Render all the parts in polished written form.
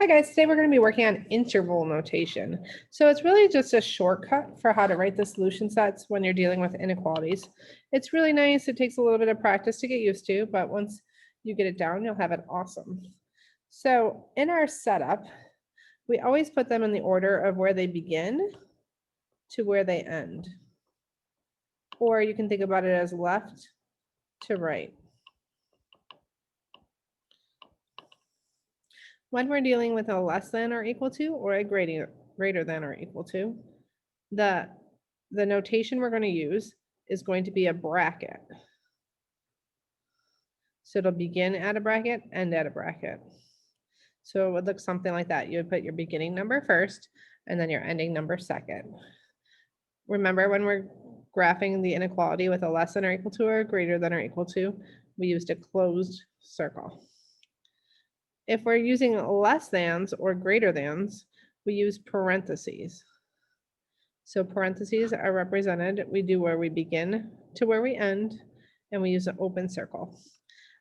Hi guys, today we're going to be working on interval notation. So it's really just a shortcut for how to write the solution sets when you're dealing with inequalities. It's really nice. It takes a little bit of practice to get used to, but once you get it down, you'll have it awesome. So in our setup, we always put them in the order of where they begin to where they end. Or you can think about it as left to right. When we're dealing with a less than or equal to or a greater than or equal to, the notation we're going to use is going to be a bracket. So it'll begin at a bracket, end at a bracket. So it would look something like that. You would put your beginning number first and then your ending number second. Remember when we're graphing the inequality with a less than or equal to or greater than or equal to, we used a closed circle. If we're using less thans or greater thans, we use parentheses. So parentheses are represented. We do where we begin to where we end, and we use an open circle.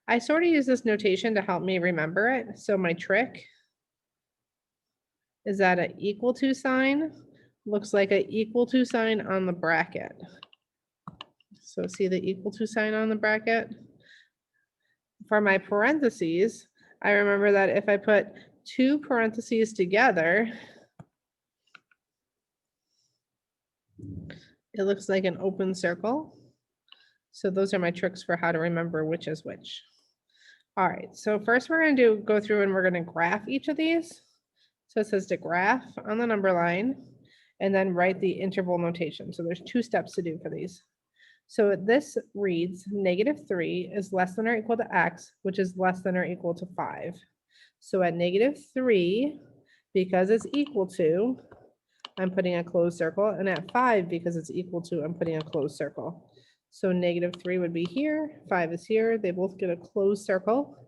I sort of use this notation to help me remember it. So my trick is that an equal to sign looks like an equal to sign on the bracket. So see the equal to sign on the bracket? For my parentheses, I remember that if I put two parentheses together, it looks like an open circle. So those are my tricks for how to remember which is which. All right, so first we're going to go through and we're going to graph each of these. So it says to graph on the number line and then write the interval notation. So there's two steps to do for these. So this reads -3 is less than or equal to x, which is less than or equal to 5. So at -3, because it's equal to, I'm putting a closed circle, and at 5, because it's equal to, I'm putting a closed circle. So -3 would be here, 5 is here, they both get a closed circle.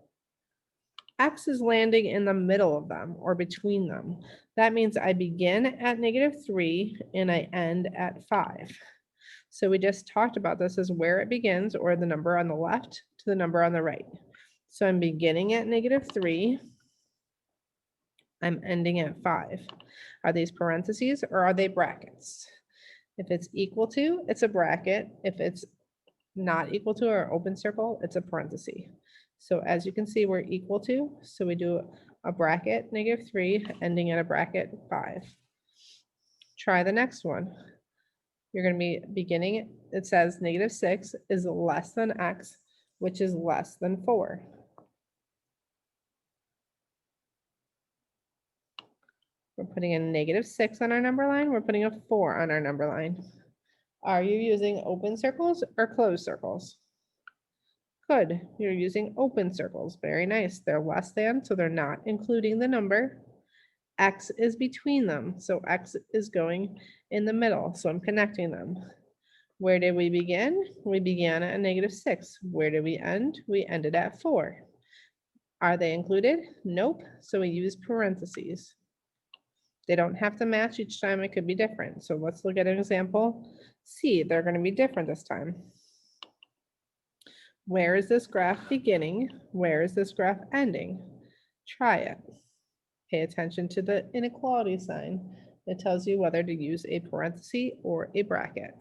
X is landing in the middle of them or between them. That means I begin at -3 and I end at 5. So we just talked about this as where it begins, or the number on the left to the number on the right. So I'm beginning at -3. I'm ending at 5. Are these parentheses or are they brackets? If it's equal to, it's a bracket. If it's not equal to or open circle, it's a parenthesis. So as you can see, we're equal to, so we do a bracket -3 ending at a bracket 5. Try the next one. You're going to be beginning, it says -6 is less than x, which is less than 4. We're putting a -6 on our number line. We're putting a 4 on our number line. Are you using open circles or closed circles? Good, you're using open circles. Very nice. They're less than, so they're not including the number. X is between them, so X is going in the middle, so I'm connecting them. Where did we begin? We began at a -6. Where did we end? We ended at 4. Are they included? Nope, so we use parentheses. They don't have to match each time, it could be different. So let's look at an example. See, they're going to be different this time. Where is this graph beginning? Where is this graph ending? Try it. Pay attention to the inequality sign. It tells you whether to use a parenthesis or a bracket.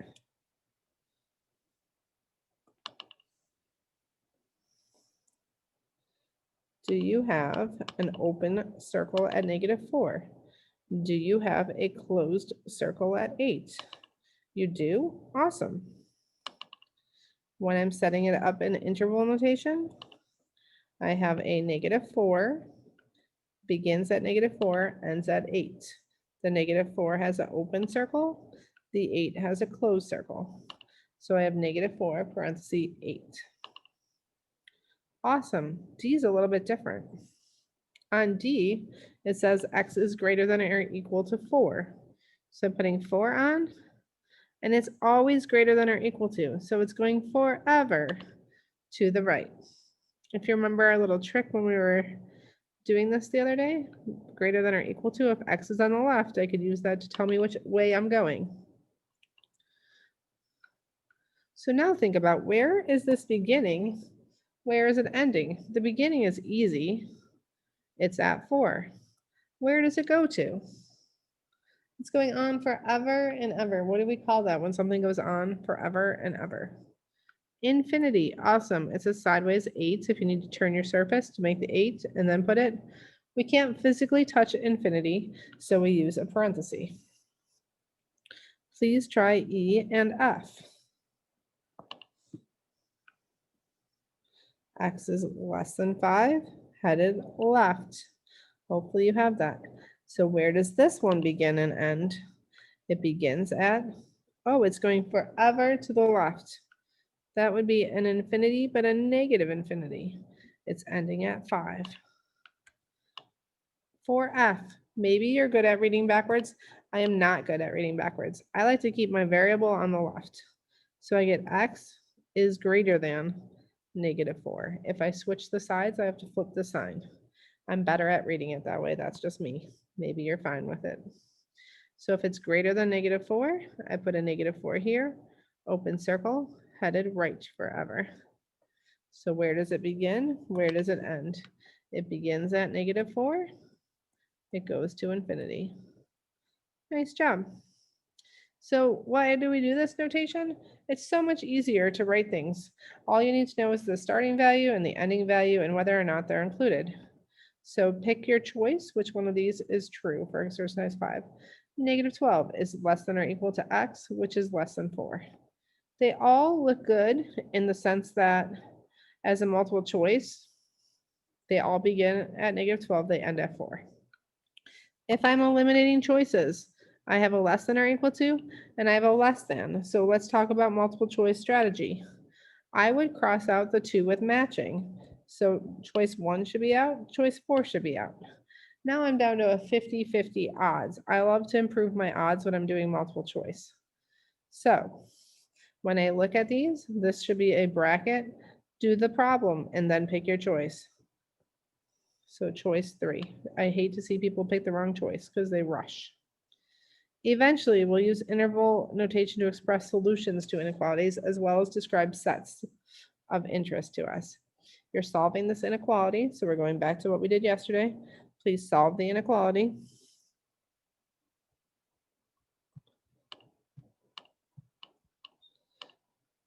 Do you have an open circle at -4? Do you have a closed circle at 8? You do? Awesome. When I'm setting it up in interval notation, I have a -4, begins at -4, ends at 8. The -4 has an open circle, the 8 has a closed circle. So I have -4 parenthesis 8. Awesome. D is a little bit different. On D, it says x is greater than or equal to 4. So I'm putting 4 on, and it's always greater than or equal to. So it's going forever to the right. If you remember our little trick when we were doing this the other day, greater than or equal to, if x is on the left, I could use that to tell me which way I'm going. So now think about, where is this beginning? Where is it ending? The beginning is easy. It's at 4. Where does it go to? It's going on forever and ever. What do we call that when something goes on forever and ever? Infinity. Awesome. It says sideways 8 if you need to turn your surface to make the 8 and then put it. We can't physically touch infinity, so we use a parenthesis. Please try E and F. X is less than 5, headed left. Hopefully you have that. So where does this one begin and end? It begins at, oh, it's going forever to the left. That would be an infinity, but a negative infinity. It's ending at 5. For F, maybe you're good at reading backwards. I am not good at reading backwards. I like to keep my variable on the left. So I get X is greater than -4. If I switch the sides, I have to flip the sign. I'm better at reading it that way. That's just me. Maybe you're fine with it. So if it's greater than -4, I put a -4 here, open circle, headed right forever. So where does it begin? Where does it end? It begins at -4. It goes to infinity. Nice job. So why do we do this notation? It's so much easier to write things. All you need to know is the starting value and the ending value and whether or not they're included. So pick your choice, which one of these is true for exercise 5. -12 is less than or equal to X, which is less than 4. They all look good in the sense that as a multiple choice, they all begin at -12, they end at 4. If I'm eliminating choices, I have a less than or equal to, and I have a less than. So let's talk about multiple choice strategy. I would cross out the 2 with matching. So choice 1 should be out, choice 4 should be out. Now I'm down to a 50-50 odds. I love to improve my odds when I'm doing multiple choice. So when I look at these, this should be a bracket, do the problem, and then pick your choice. So choice 3. I hate to see people pick the wrong choice because they rush. Eventually, we'll use interval notation to express solutions to inequalities as well as describe sets of interest to us. You're solving this inequality, so we're going back to what we did yesterday. Please solve the inequality.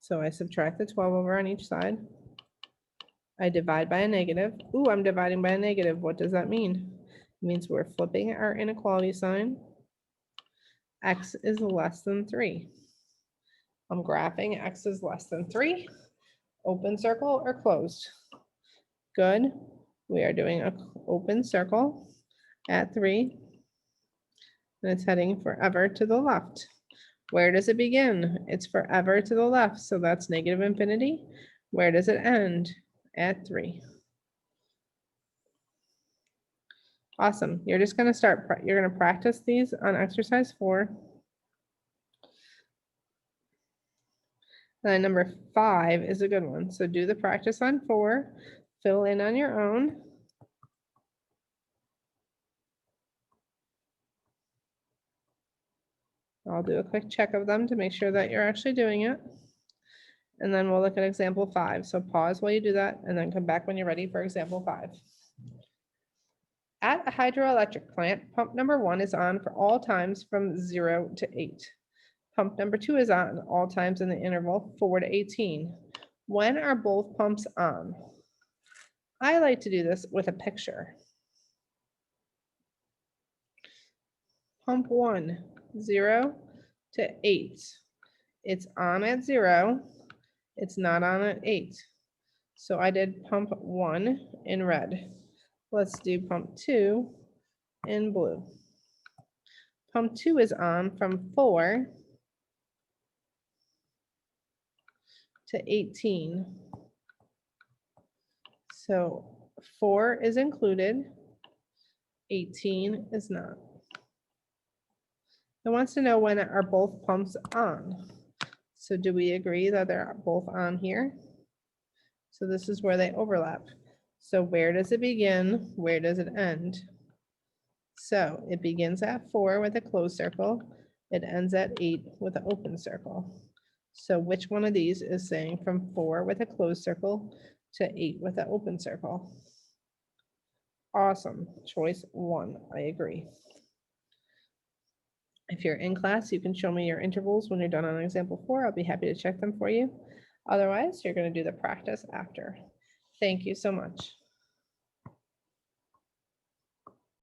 So I subtract the 12 over on each side. I divide by a negative. Ooh, I'm dividing by a negative. What does that mean? It means we're flipping our inequality sign. X is less than 3. I'm graphing X is less than 3. Open circle or closed? Good. We are doing an open circle at 3. And it's heading forever to the left. Where does it begin? It's forever to the left, so that's negative infinity. Where does it end? At 3. Awesome. You're just going to you're going to practice these on exercise 4. And number 5 is a good one. So do the practice on 4, fill in on your own. I'll do a quick check of them to make sure that you're actually doing it. And then we'll look at example 5. So pause while you do that and then come back when you're ready for example 5. At a hydroelectric plant, pump number 1 is on for all times from 0 to 8. Pump number 2 is on all times in the interval 4 to 18. When are both pumps on? I like to do this with a picture. Pump 1, 0 to 8. It's on at 0. It's not on at 8. So I did pump 1 in red. Let's do pump 2 in blue. Pump 2 is on from 4 to 18. So 4 is included, 18 is not. It wants to know when are both pumps on. So do we agree that they're both on here? So this is where they overlap. So where does it begin? Where does it end? So it begins at 4 with a closed circle. It ends at 8 with an open circle. So which one of these is saying from 4 with a closed circle to 8 with an open circle? Awesome. Choice 1. I agree. If you're in class, you can show me your intervals when you're done on example 4. I'll be happy to check them for you. Otherwise, you're going to do the practice after. Thank you so much.